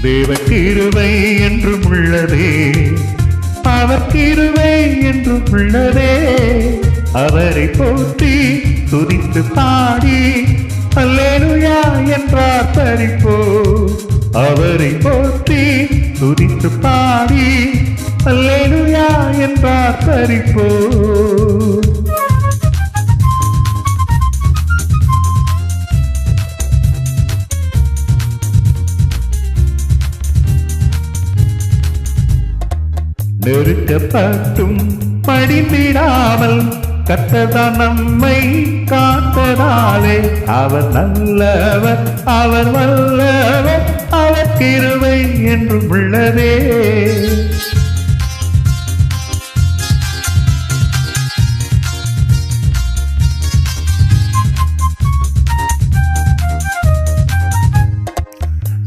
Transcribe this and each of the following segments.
தேவ கிருபை என்றும் உள்ளதே, அவர் கிருபை என்றும் உள்ளதே. அவரை போற்றி துதித்து பாடி அல்லேலூயா என்றார் பரிப்போ. அவரை போற்றி துதித்து பாடி அல்லேலூயா என்றார் பரிப்போ. நெருக்கப்பட்டும் படிந்திடாமல் கர்த்தர்தான் நம்மை காத்ததாலே அவர் நல்லவர், அவர் வல்லவர், அவர் கிருபை என்றும் உள்ளதே.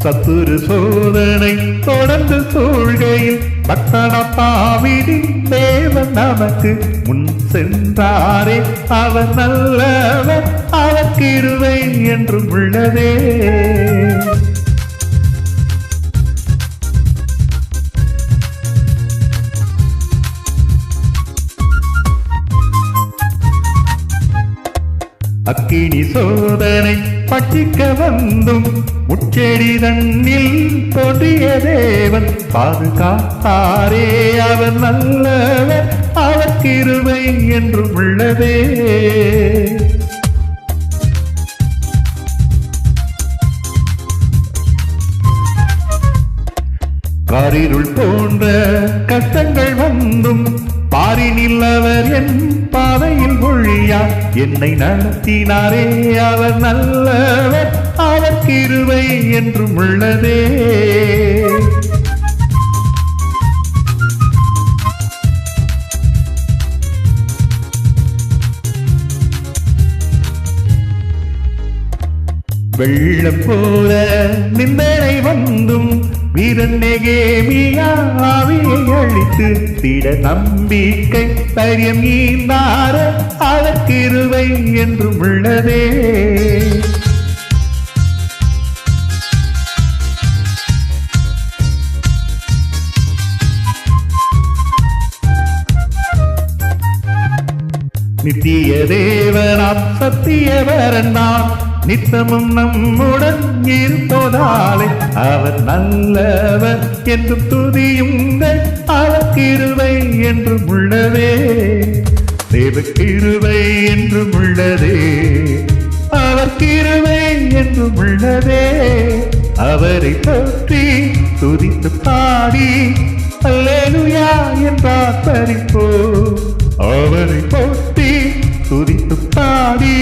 சத்துரு சோதனை தொடர்ந்து சூழ்கையில் பக்தன பாவிதி தேவன் நமக்கு முன் சென்றாரே. அவர் நல்லவர், அவர் கிருபை என்றும் உள்ளதே. அக்கினி சோதனை பட்சிக்க வந்தும் முச்செடி தன்னில் தோன்றிய தேவன் பாதுகாத்தாரே. அவர் நல்லவர், அவர் கிருபை என்றும் உள்ளதே. காரிருள் போன்ற கஷ்டங்கள் வந்தும் பாரினில் அவர் என் பாதையில் மொழியா என்னை நடத்தினாரே. அவர் நல்லவர், அவர் கிருபை என்றும் உள்ளதே. வெள்ளம் போல நிந்தனை வந்தும் வீரன் நெகேமியா ஆவியை அழித்து திட நம்பிக்கை தைரியம் ஈந்தார அவர் கிருபை என்றும் உள்ளதே. நித்திய தேவனாம் சத்தியவரன் நான் நித்தமும் நம்முடன் இருப்பதாலே அவர் நல்லவர் என்றும் துதியுங்கள். அவர் கிருபை என்றும் உள்ளதே. தேவ கிருபை என்றும் உள்ளதே, அவர் கிருபை என்றும் உள்ளதே. அவரை போற்றி துதித்து பாடி அல்லேலூயா என்றார் பரிப்போ. அவரை போற்றி துதித்து பாடி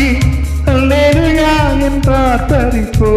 அல்லேலூயா என்றார் பரிப்போ.